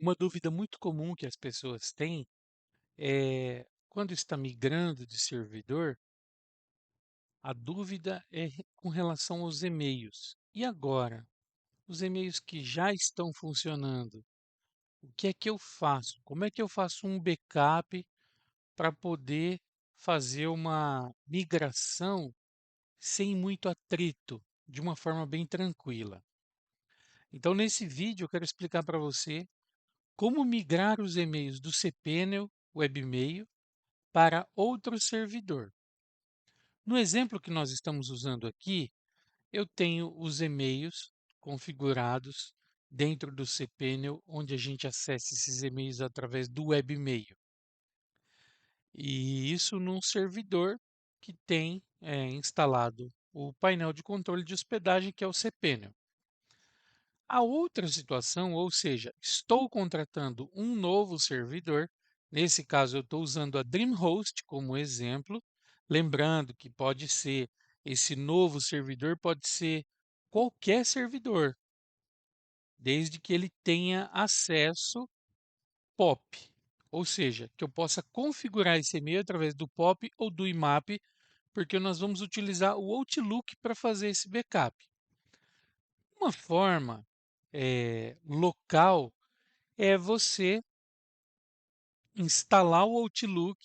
Uma dúvida muito comum que as pessoas têm é quando está migrando de servidor, a dúvida é com relação aos e-mails. E agora, os e-mails que já estão funcionando, o que é que eu faço? Como é que eu faço um backup para poder fazer uma migração sem muito atrito, de uma forma bem tranquila? Então, nesse vídeo, eu quero explicar para você como migrar os e-mails do cPanel Webmail para outro servidor. No exemplo que nós estamos usando aqui, eu tenho os e-mails configurados dentro do cPanel, onde a gente acessa esses e-mails através do webmail. E isso num servidor que tem instalado o painel de controle de hospedagem, que é o cPanel. A outra situação, ou seja, estou contratando um novo servidor, nesse caso eu estou usando a DreamHost como exemplo, lembrando que pode ser, esse novo servidor pode ser qualquer servidor, desde que ele tenha acesso POP, ou seja, que eu possa configurar esse e-mail através do POP ou do IMAP, porque nós vamos utilizar o Outlook para fazer esse backup. Uma forma local é você instalar o Outlook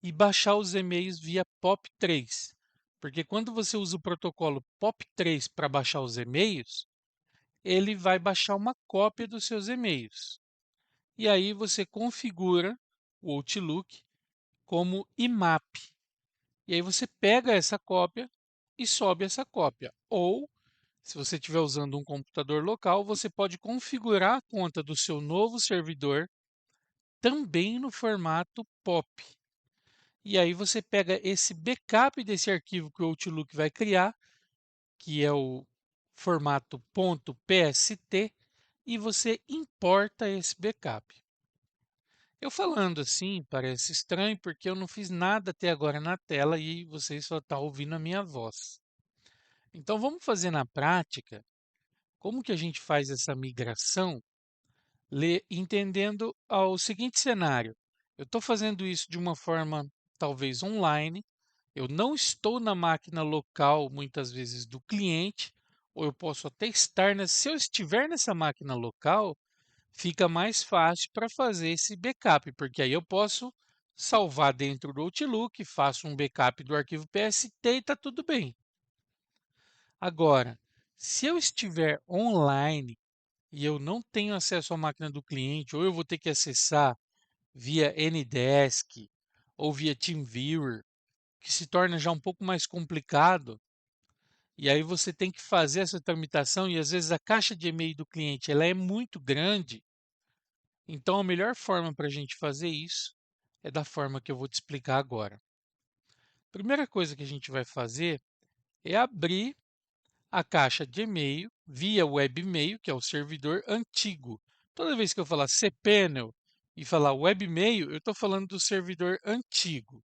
e baixar os e-mails via POP3. Porque quando você usa o protocolo POP3 para baixar os e-mails, ele vai baixar uma cópia dos seus e-mails. E aí você configura o Outlook como IMAP. E aí você pega essa cópia e sobe essa cópia. Ou, se você estiver usando um computador local, você pode configurar a conta do seu novo servidor também no formato POP. E aí você pega esse backup desse arquivo que o Outlook vai criar, que é o formato .pst, e você importa esse backup. Eu falando assim parece estranho porque eu não fiz nada até agora na tela e vocês só estão ouvindo a minha voz. Então vamos fazer na prática como que a gente faz essa migração entendendo ao seguinte cenário. Eu estou fazendo isso de uma forma talvez online, eu não estou na máquina local muitas vezes do cliente, ou eu posso até estar, se eu estiver nessa máquina local, fica mais fácil para fazer esse backup, porque aí eu posso salvar dentro do Outlook, faço um backup do arquivo PST e está tudo bem. Agora, se eu estiver online e eu não tenho acesso à máquina do cliente, ou eu vou ter que acessar via Ndesk ou via TeamViewer, que se torna já um pouco mais complicado, e aí você tem que fazer essa tramitação e às vezes a caixa de e-mail do cliente ela é muito grande, então a melhor forma para a gente fazer isso é da forma que eu vou te explicar agora. Primeira coisa que a gente vai fazer é abrir a caixa de e-mail via webmail, que é o servidor antigo. Toda vez que eu falar cPanel e falar webmail, eu estou falando do servidor antigo.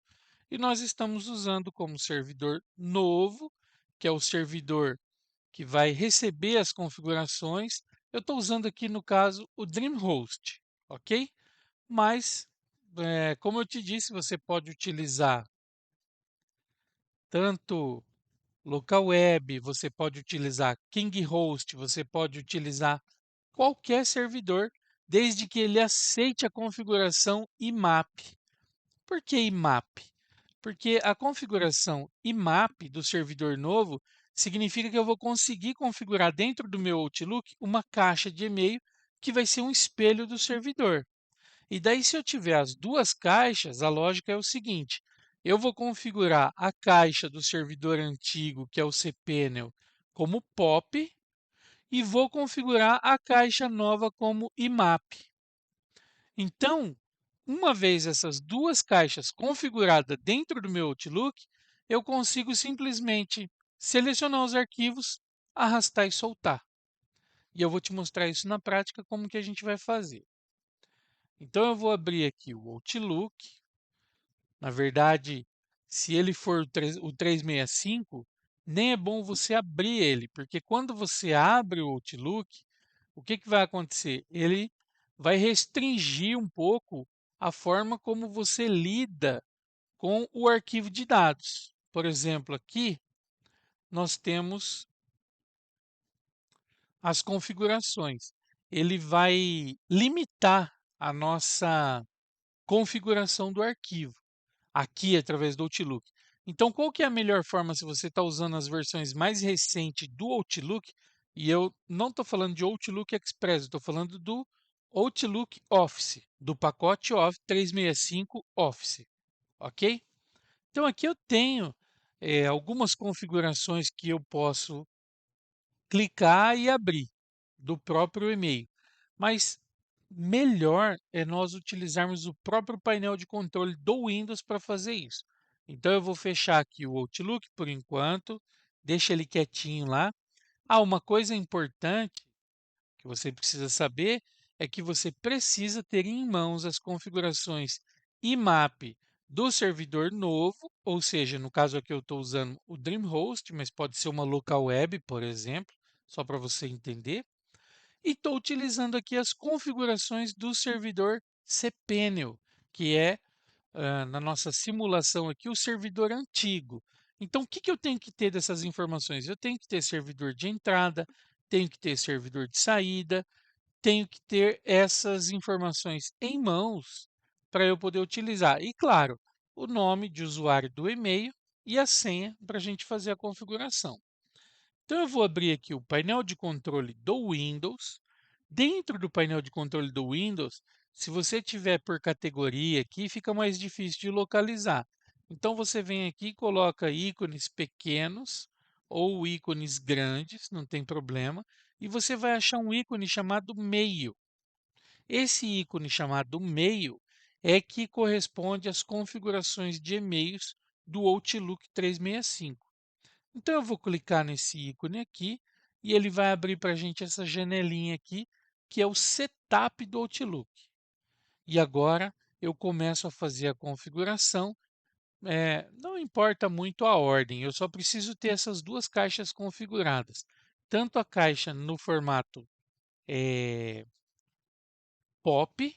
E nós estamos usando como servidor novo, que é o servidor que vai receber as configurações. Eu estou usando aqui, no caso, o DreamHost, ok? Mas, como eu te disse, você pode utilizar tanto local web, você pode utilizar KingHost, você pode utilizar qualquer servidor, desde que ele aceite a configuração IMAP. Por que IMAP? Porque a configuração IMAP do servidor novo significa que eu vou conseguir configurar dentro do meu Outlook uma caixa de e-mail que vai ser um espelho do servidor. E daí, se eu tiver as duas caixas, a lógica é o seguinte: eu vou configurar a caixa do servidor antigo, que é o cPanel, como POP, e vou configurar a caixa nova como IMAP. Então, uma vez essas duas caixas configuradas dentro do meu Outlook, eu consigo simplesmente selecionar os arquivos, arrastar e soltar. E eu vou te mostrar isso na prática, como que a gente vai fazer. Então, eu vou abrir aqui o Outlook. Na verdade, se ele for o 365, nem é bom você abrir ele, porque quando você abre o Outlook, o que vai acontecer? Ele vai restringir um pouco a forma como você lida com o arquivo de dados. Por exemplo, aqui nós temos as configurações. Ele vai limitar a nossa configuração do arquivo, aqui através do Outlook. Então, qual que é a melhor forma se você está usando as versões mais recentes do Outlook? E eu não estou falando de Outlook Express, estou falando do Outlook Office, do pacote Office 365 Office, ok? Então, aqui eu tenho algumas configurações que eu posso clicar e abrir do próprio e-mail. Mas melhor é nós utilizarmos o próprio painel de controle do Windows para fazer isso. Então eu vou fechar aqui o Outlook por enquanto, deixa ele quietinho lá. Ah, uma coisa importante que você precisa saber é que você precisa ter em mãos as configurações IMAP do servidor novo, ou seja, no caso aqui eu estou usando o DreamHost, mas pode ser uma local web, por exemplo, só para você entender. E estou utilizando aqui as configurações do servidor cPanel, que é, na nossa simulação aqui, o servidor antigo. Então, o que que eu tenho que ter dessas informações? Eu tenho que ter servidor de entrada, tenho que ter servidor de saída, tenho que ter essas informações em mãos para eu poder utilizar. E, claro, o nome de usuário do e-mail e a senha para a gente fazer a configuração. Então, eu vou abrir aqui o painel de controle do Windows. Dentro do painel de controle do Windows, se você tiver por categoria aqui, fica mais difícil de localizar. Então, você vem aqui e coloca ícones pequenos ou ícones grandes, não tem problema, e você vai achar um ícone chamado Meio. Esse ícone chamado Meio é que corresponde às configurações de e-mails do Outlook 365. Então eu vou clicar nesse ícone aqui e ele vai abrir para a gente essa janelinha aqui, que é o setup do Outlook. E agora eu começo a fazer a configuração. Não importa muito a ordem, eu só preciso ter essas duas caixas configuradas. Tanto a caixa no formato POP,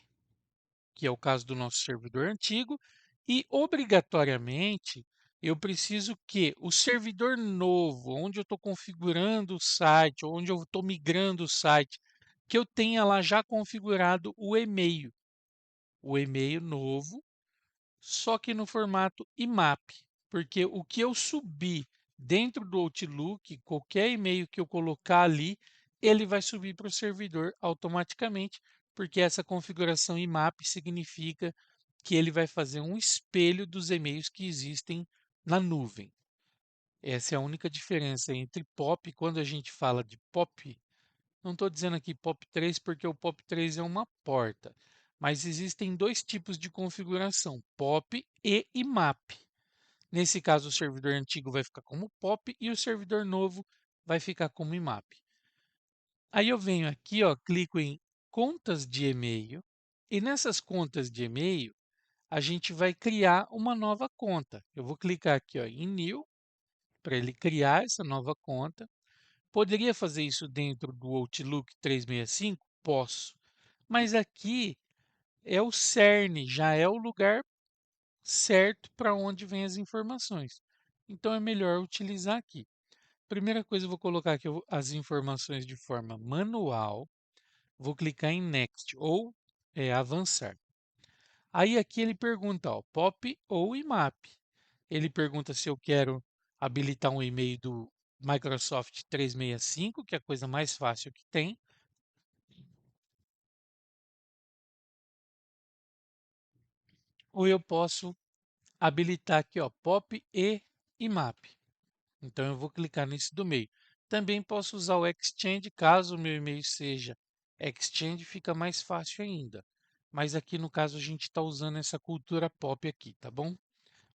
que é o caso do nosso servidor antigo, e obrigatoriamente eu preciso que o servidor novo, onde eu estou configurando o site, onde eu estou migrando o site, que eu tenha lá já configurado o e-mail novo, só que no formato IMAP, porque o que eu subir dentro do Outlook, qualquer e-mail que eu colocar ali, ele vai subir para o servidor automaticamente, porque essa configuração IMAP significa que ele vai fazer um espelho dos e-mails que existem na nuvem. Essa é a única diferença entre POP, quando a gente fala de POP, não estou dizendo aqui POP3 porque o POP3 é uma porta, mas existem dois tipos de configuração, POP e IMAP. Nesse caso, o servidor antigo vai ficar como POP e o servidor novo vai ficar como IMAP. Aí eu venho aqui, ó, clico em contas de e-mail e nessas contas de e-mail a gente vai criar uma nova conta. Eu vou clicar aqui, ó, em New para ele criar essa nova conta. Poderia fazer isso dentro do Outlook 365? Posso. Mas aqui é o cerne, já é o lugar certo para onde vêm as informações. Então é melhor utilizar aqui. Primeira coisa, eu vou colocar aqui as informações de forma manual. Vou clicar em Next ou avançar. Aí aqui ele pergunta, ó, POP ou IMAP. Ele pergunta se eu quero habilitar um e-mail do Microsoft 365, que é a coisa mais fácil que tem, ou eu posso habilitar aqui, ó, POP e IMAP. Então eu vou clicar nesse do meio. Também posso usar o Exchange, caso o meu e-mail seja Exchange, fica mais fácil ainda. Mas aqui no caso a gente está usando essa cultura POP aqui, tá bom?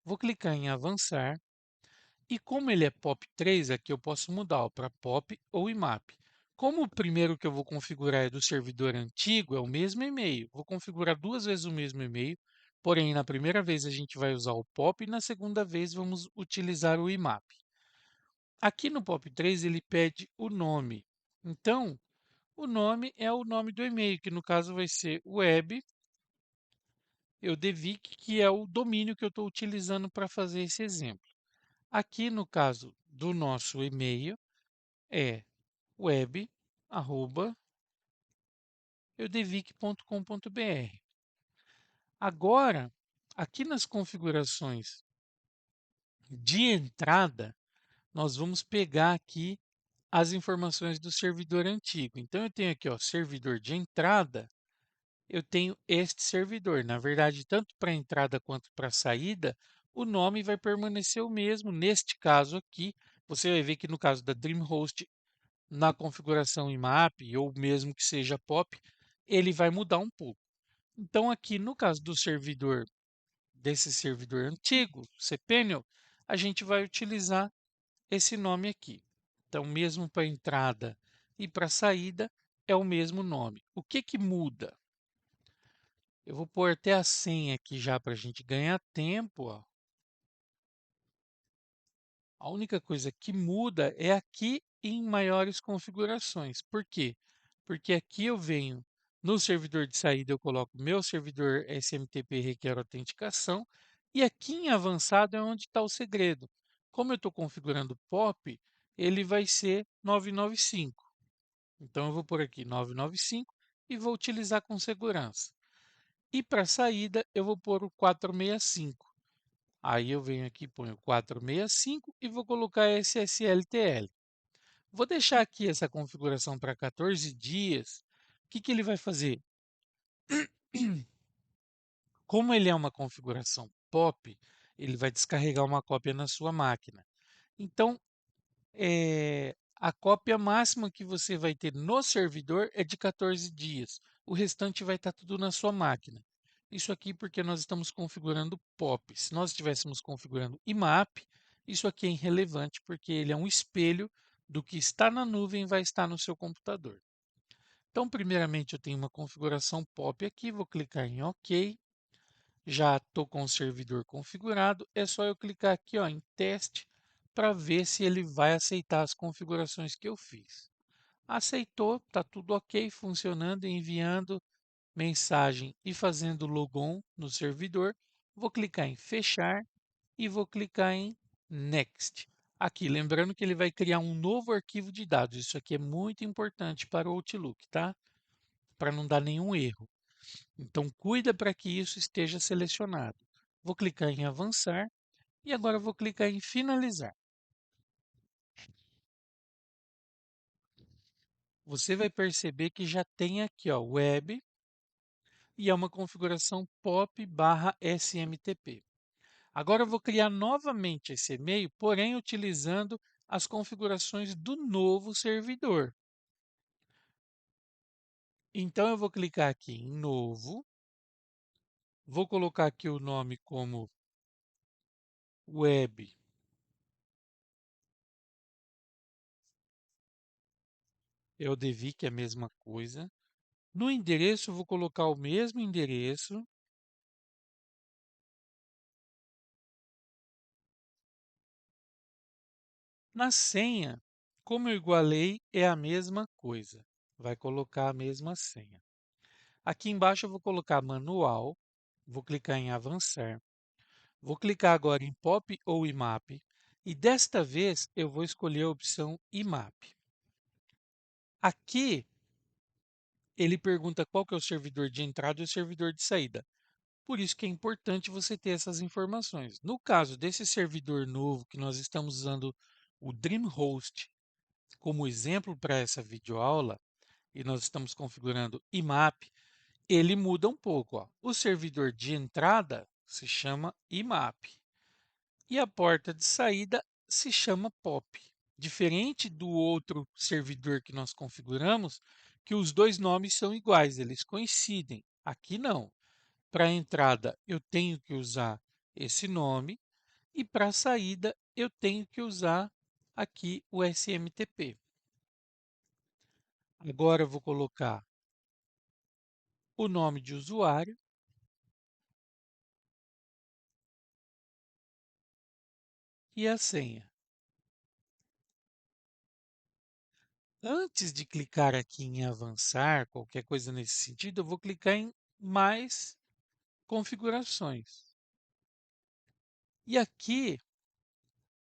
Vou clicar em avançar. E como ele é POP3, aqui eu posso mudar para POP ou IMAP. Como o primeiro que eu vou configurar é do servidor antigo, é o mesmo e-mail. Vou configurar duas vezes o mesmo e-mail, porém na primeira vez a gente vai usar o POP e na segunda vez vamos utilizar o IMAP. Aqui no POP3 ele pede o nome. Então, O nome é o nome do e-mail, que no caso vai ser web Eudevic, que é o domínio que eu estou utilizando para fazer esse exemplo. Aqui no caso do nosso e-mail é web@eudevic.com.br. Agora, aqui nas configurações de entrada, nós vamos pegar aqui as informações do servidor antigo. Então, eu tenho aqui, ó, servidor de entrada, eu tenho este servidor. Na verdade, tanto para entrada quanto para saída, o nome vai permanecer o mesmo. Neste caso aqui, você vai ver que no caso da DreamHost, na configuração IMAP, ou mesmo que seja POP, ele vai mudar um pouco. Então, aqui no caso do servidor, desse servidor antigo, cPanel, a gente vai utilizar esse nome aqui. Então, mesmo para entrada e para saída, é o mesmo nome. O que que muda? Eu vou pôr até a senha aqui já para a gente ganhar tempo. Ó. A única coisa que muda é aqui em maiores configurações. Por quê? Porque aqui eu venho no servidor de saída, eu coloco meu servidor SMTP requer autenticação, e aqui em avançado é onde está o segredo. Como eu estou configurando POP, ele vai ser 995. Então eu vou por aqui 995 e vou utilizar com segurança. E para saída eu vou pôr o 465. Aí eu venho aqui, ponho 465 e vou colocar SSLTL. Vou deixar aqui essa configuração para 14 dias. O que que ele vai fazer? Como ele é uma configuração POP, ele vai descarregar uma cópia na sua máquina. Então, a cópia máxima que você vai ter no servidor é de 14 dias. O restante vai estar tudo na sua máquina. Isso aqui porque nós estamos configurando POP. Se nós estivéssemos configurando IMAP, isso aqui é irrelevante porque ele é um espelho do que está na nuvem e vai estar no seu computador. Então, primeiramente, eu tenho uma configuração POP aqui, vou clicar em OK. Já estou com o servidor configurado, é só eu clicar aqui, ó, em teste para ver se ele vai aceitar as configurações que eu fiz. Aceitou, está tudo ok, funcionando, enviando mensagem e fazendo logon no servidor. Vou clicar em fechar e vou clicar em next. Aqui, lembrando que ele vai criar um novo arquivo de dados. Isso aqui é muito importante para o Outlook, tá? Para não dar nenhum erro. Então, cuida para que isso esteja selecionado. Vou clicar em avançar e agora vou clicar em finalizar. Você vai perceber que já tem aqui, ó, web e é uma configuração POP/SMTP. Agora eu vou criar novamente esse e-mail, porém utilizando as configurações do novo servidor. Então eu vou clicar aqui em novo, vou colocar aqui o nome como web Eudevic, que é a mesma coisa. No endereço, eu vou colocar o mesmo endereço. Na senha, como eu igualei, é a mesma coisa. Vai colocar a mesma senha. Aqui embaixo eu vou colocar manual, vou clicar em avançar. Vou clicar agora em POP ou IMAP e desta vez eu vou escolher a opção IMAP. Aqui ele pergunta qual que é o servidor de entrada e o servidor de saída. Por isso que é importante você ter essas informações. No caso desse servidor novo que nós estamos usando o DreamHost como exemplo para essa videoaula, e nós estamos configurando IMAP, ele muda um pouco. Ó. O servidor de entrada se chama IMAP e a porta de saída se chama POP. Diferente do outro servidor que nós configuramos, que os dois nomes são iguais, eles coincidem. Aqui não. Para a entrada, eu tenho que usar esse nome e para a saída, eu tenho que usar aqui o SMTP. Agora eu vou colocar o nome de usuário e a senha. Antes de clicar aqui em avançar, qualquer coisa nesse sentido, eu vou clicar em mais configurações. E aqui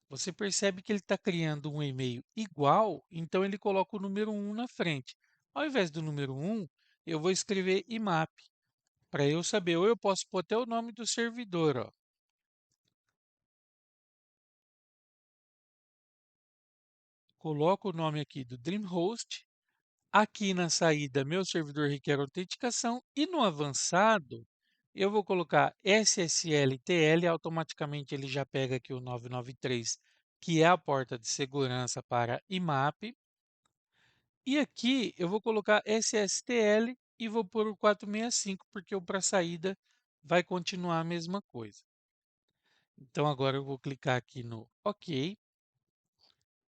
você percebe que ele está criando um e-mail igual, então ele coloca o número 1 na frente. Ao invés do número 1, eu vou escrever IMAP, para eu saber, ou eu posso pôr até o nome do servidor, ó. Coloco o nome aqui do DreamHost. Aqui na saída, meu servidor requer autenticação e no avançado, eu vou colocar SSL/TL, automaticamente ele já pega aqui o 993, que é a porta de segurança para IMAP. E aqui eu vou colocar SSTL e vou pôr o 465, porque o para saída vai continuar a mesma coisa. Então agora eu vou clicar aqui no OK.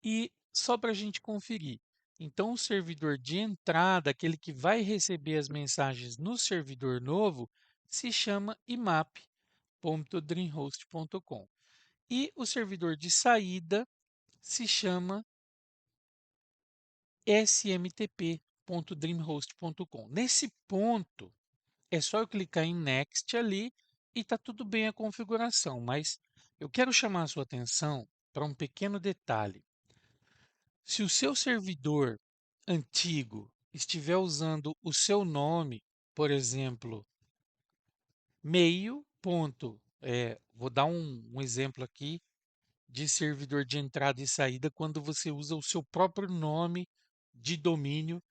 E só para a gente conferir, então o servidor de entrada, aquele que vai receber as mensagens no servidor novo, se chama imap.dreamhost.com. E o servidor de saída se chama smtp.dreamhost.com. Nesse ponto, é só eu clicar em Next ali e está tudo bem a configuração, mas eu quero chamar a sua atenção para um pequeno detalhe. Se o seu servidor antigo estiver usando o seu nome, por exemplo, meio ponto, vou dar um exemplo aqui de servidor de entrada e saída quando você usa o seu próprio nome de domínio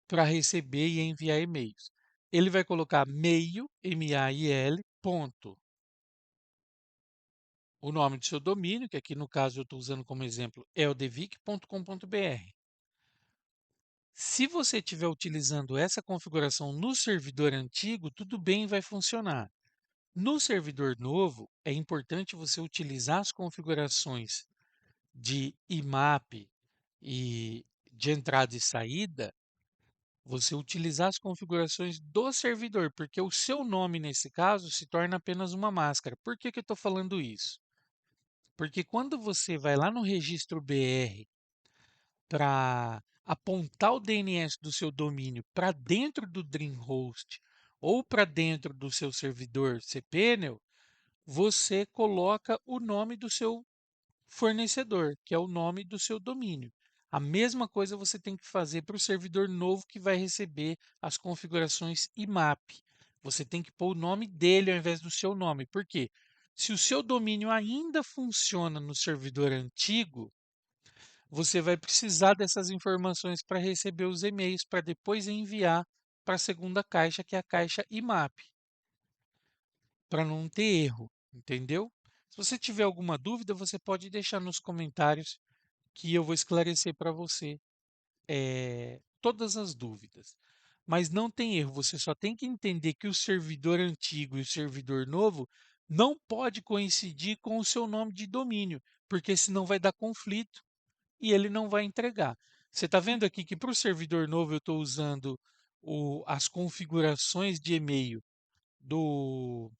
para receber e enviar e-mails. Ele vai colocar meio, M-A-I-L, ponto, o nome do seu domínio, que aqui no caso eu estou usando como exemplo, eldevic.com.br. Se você estiver utilizando essa configuração no servidor antigo, tudo bem, vai funcionar. No servidor novo, é importante você utilizar as configurações de IMAP e de entrada e saída, você utilizar as configurações do servidor, porque o seu nome, nesse caso, se torna apenas uma máscara. Por que que eu estou falando isso? Porque quando você vai lá no registro BR para apontar o DNS do seu domínio para dentro do DreamHost ou para dentro do seu servidor cPanel, você coloca o nome do seu fornecedor, que é o nome do seu domínio. A mesma coisa você tem que fazer para o servidor novo que vai receber as configurações IMAP. Você tem que pôr o nome dele ao invés do seu nome. Por quê? Se o seu domínio ainda funciona no servidor antigo, você vai precisar dessas informações para receber os e-mails, para depois enviar para a segunda caixa, que é a caixa IMAP, para não ter erro, entendeu? Se você tiver alguma dúvida, você pode deixar nos comentários que eu vou esclarecer para você todas as dúvidas. Mas não tem erro, você só tem que entender que o servidor antigo e o servidor novo não pode coincidir com o seu nome de domínio, porque senão vai dar conflito e ele não vai entregar. Você está vendo aqui que para o servidor novo eu estou usando as configurações de e-mail do,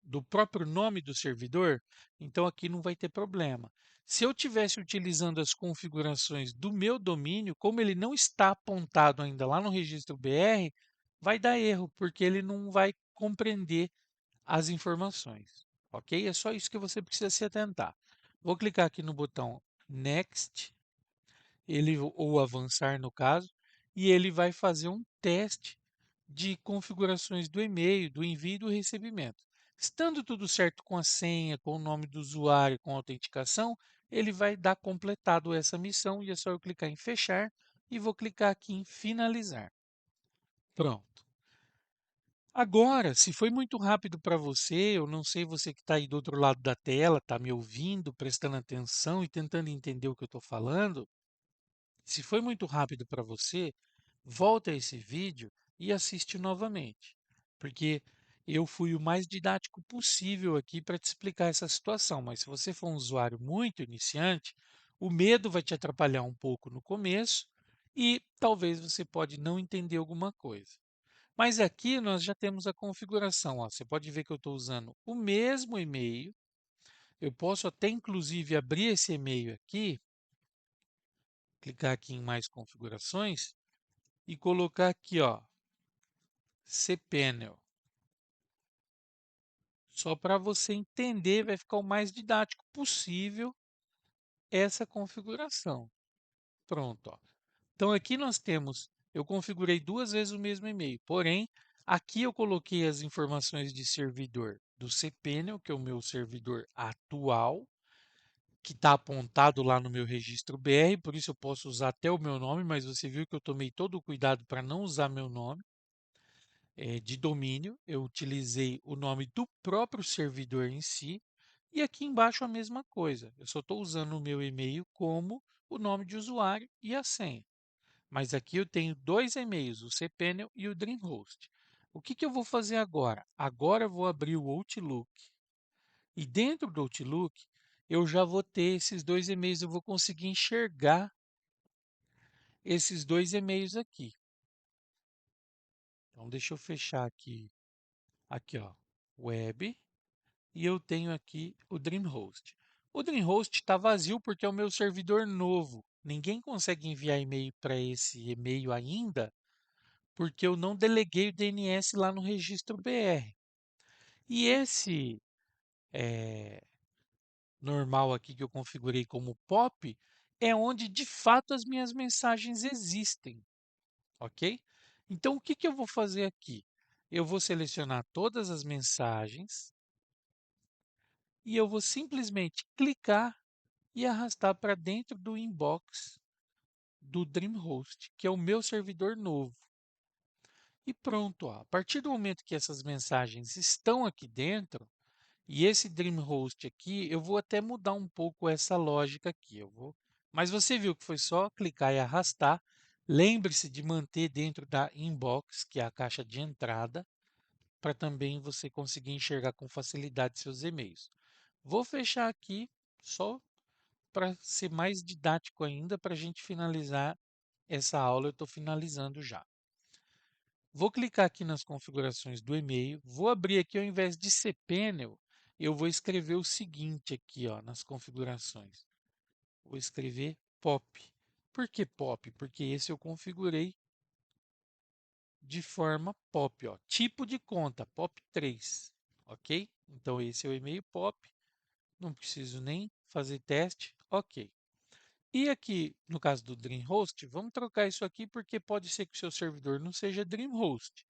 do próprio nome do servidor, então aqui não vai ter problema. Se eu tivesse utilizando as configurações do meu domínio, como ele não está apontado ainda lá no registro BR, vai dar erro, porque ele não vai compreender as informações, ok? É só isso que você precisa se atentar. Vou clicar aqui no botão Next, ele ou avançar no caso, e ele vai fazer um teste de configurações do e-mail, do envio e do recebimento. Estando tudo certo com a senha, com o nome do usuário, com a autenticação, ele vai dar completado essa missão e é só eu clicar em fechar e vou clicar aqui em finalizar. Pronto. Agora, se foi muito rápido para você, eu não sei você que está aí do outro lado da tela, está me ouvindo, prestando atenção e tentando entender o que eu estou falando, se foi muito rápido para você, volta a esse vídeo e assiste novamente, porque eu fui o mais didático possível aqui para te explicar essa situação, mas se você for um usuário muito iniciante, o medo vai te atrapalhar um pouco no começo e talvez você pode não entender alguma coisa. Mas aqui nós já temos a configuração, ó. Você pode ver que eu estou usando o mesmo e-mail, eu posso até inclusive abrir esse e-mail aqui clicar aqui em mais configurações e colocar aqui, ó, cPanel. Só para você entender, vai ficar o mais didático possível essa configuração. Pronto, ó. Então aqui nós temos, eu configurei 2 vezes o mesmo e-mail, porém, aqui eu coloquei as informações de servidor do cPanel, que é o meu servidor atual, que está apontado lá no meu registro BR, por isso eu posso usar até o meu nome, mas você viu que eu tomei todo o cuidado para não usar meu nome de domínio, eu utilizei o nome do próprio servidor em si, e aqui embaixo a mesma coisa, eu só estou usando o meu e-mail como o nome de usuário e a senha. Mas aqui eu tenho 2 e-mails, o cPanel e o DreamHost. O que eu vou fazer agora? Agora eu vou abrir o Outlook. E dentro do Outlook, eu já vou ter esses 2 e-mails, eu vou conseguir enxergar esses 2 e-mails aqui. Então, deixa eu fechar aqui, ó, Web, e eu tenho aqui o DreamHost. O DreamHost está vazio porque é o meu servidor novo. Ninguém consegue enviar e-mail para esse e-mail ainda, porque eu não deleguei o DNS lá no registro BR. E esse normal aqui que eu configurei como POP é onde de fato as minhas mensagens existem, ok? Então o que eu vou fazer aqui? Eu vou selecionar todas as mensagens e eu vou simplesmente clicar e arrastar para dentro do inbox do DreamHost, que é o meu servidor novo. E pronto, ó. A partir do momento que essas mensagens estão aqui dentro, e esse DreamHost aqui, eu vou até mudar um pouco essa lógica aqui. Mas você viu que foi só clicar e arrastar. Lembre-se de manter dentro da inbox, que é a caixa de entrada, para também você conseguir enxergar com facilidade seus e-mails. Vou fechar aqui só para ser mais didático ainda, para a gente finalizar essa aula. Eu estou finalizando já. Vou clicar aqui nas configurações do e-mail, vou abrir aqui ao invés de cPanel, eu vou escrever o seguinte aqui, ó, nas configurações. Vou escrever POP. Por que POP? Porque esse eu configurei de forma POP, ó, tipo de conta, POP3, ok? Então esse é o e-mail POP, não preciso nem fazer teste, ok. E aqui, no caso do DreamHost, vamos trocar isso aqui porque pode ser que o seu servidor não seja DreamHost.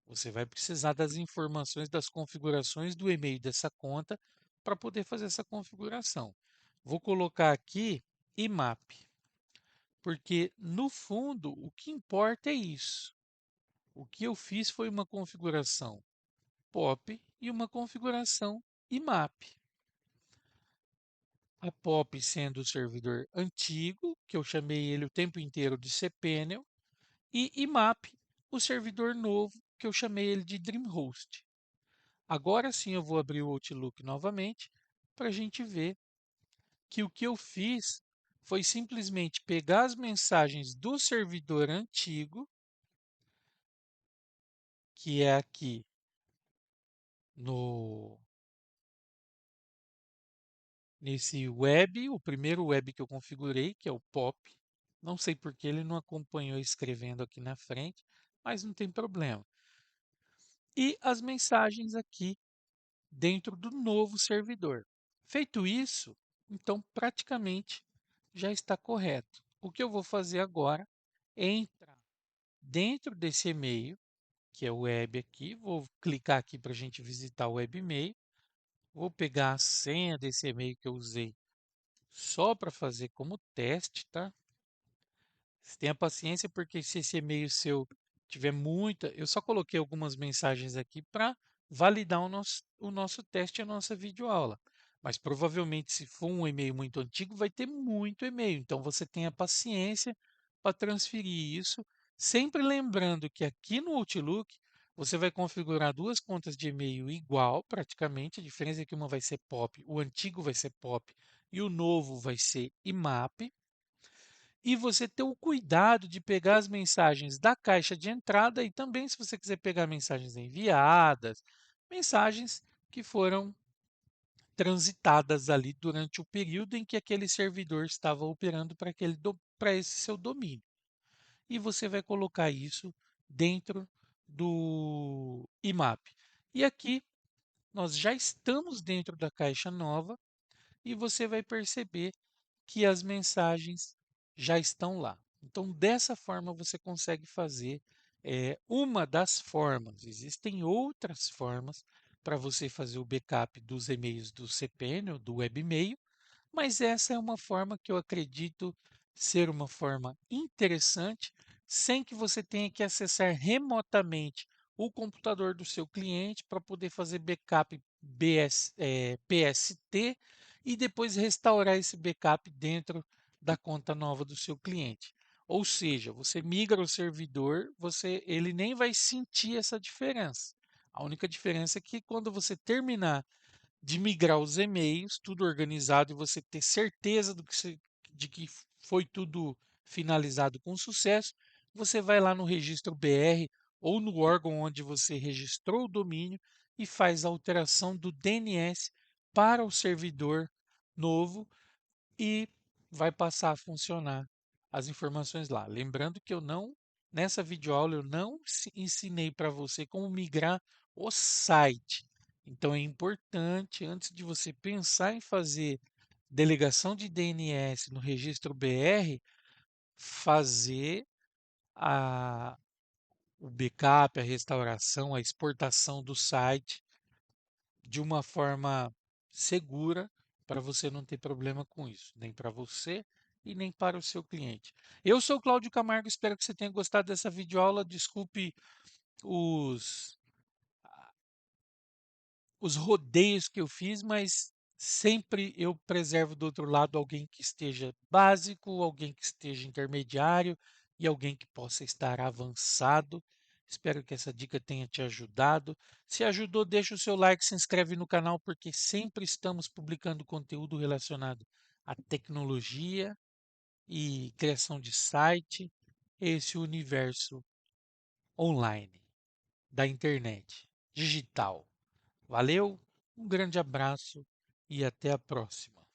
Você vai precisar das informações das configurações do e-mail dessa conta para poder fazer essa configuração. Vou colocar aqui IMAP, porque no fundo o que importa é isso. O que eu fiz foi uma configuração POP e uma configuração IMAP. A POP sendo o servidor antigo, que eu chamei ele o tempo inteiro de cPanel, e IMAP, o servidor novo, que eu chamei ele de DreamHost. Agora sim eu vou abrir o Outlook novamente para a gente ver que o que eu fiz foi simplesmente pegar as mensagens do servidor antigo, que é aqui no nesse web, o primeiro web que eu configurei, que é o POP. Não sei por que ele não acompanhou escrevendo aqui na frente, mas não tem problema. E as mensagens aqui dentro do novo servidor. Feito isso, então praticamente já está correto. O que eu vou fazer agora é entrar dentro desse e-mail, que é o web aqui, vou clicar aqui para a gente visitar o web e-mail, vou pegar a senha desse e-mail que eu usei só para fazer como teste, tá? Tenha paciência, porque se esse e-mail seu tiver muita, eu só coloquei algumas mensagens aqui para validar o nosso teste e a nossa videoaula. Mas provavelmente, se for um e-mail muito antigo, vai ter muito e-mail. Então você tenha paciência para transferir isso, sempre lembrando que aqui no Outlook você vai configurar 2 contas de e-mail igual, praticamente. A diferença é que uma vai ser POP, o antigo vai ser POP e o novo vai ser IMAP. E você ter o cuidado de pegar as mensagens da caixa de entrada e também, se você quiser pegar mensagens enviadas, mensagens que foram transitadas ali durante o período em que aquele servidor estava operando para aquele para esse seu domínio. E você vai colocar isso dentro do IMAP. E aqui nós já estamos dentro da caixa nova e você vai perceber que as mensagens já estão lá. Então, dessa forma, você consegue fazer uma das formas. Existem outras formas para você fazer o backup dos e-mails do CPN ou do webmail, mas essa é uma forma que eu acredito ser uma forma interessante, sem que você tenha que acessar remotamente o computador do seu cliente para poder fazer backup PST e depois restaurar esse backup dentro da conta nova do seu cliente. Ou seja, você migra o servidor, ele nem vai sentir essa diferença. A única diferença é que quando você terminar de migrar os e-mails, tudo organizado e você ter certeza de que foi tudo finalizado com sucesso, você vai lá no registro BR ou no órgão onde você registrou o domínio e faz a alteração do DNS para o servidor novo e vai passar a funcionar as informações lá. Lembrando que nessa videoaula, eu não ensinei para você como migrar o site. Então é importante, antes de você pensar em fazer delegação de DNS no registro BR, fazer a, o backup, a restauração, a exportação do site de uma forma segura para você não ter problema com isso, nem para você e nem para o seu cliente. Eu sou Cláudio Camargo, espero que você tenha gostado dessa videoaula. Desculpe os, os rodeios que eu fiz, mas sempre eu preservo do outro lado alguém que esteja básico, alguém que esteja intermediário e alguém que possa estar avançado. Espero que essa dica tenha te ajudado. Se ajudou, deixa o seu like, se inscreve no canal, porque sempre estamos publicando conteúdo relacionado à tecnologia e criação de site, esse universo online da internet digital. Valeu, um grande abraço e até a próxima.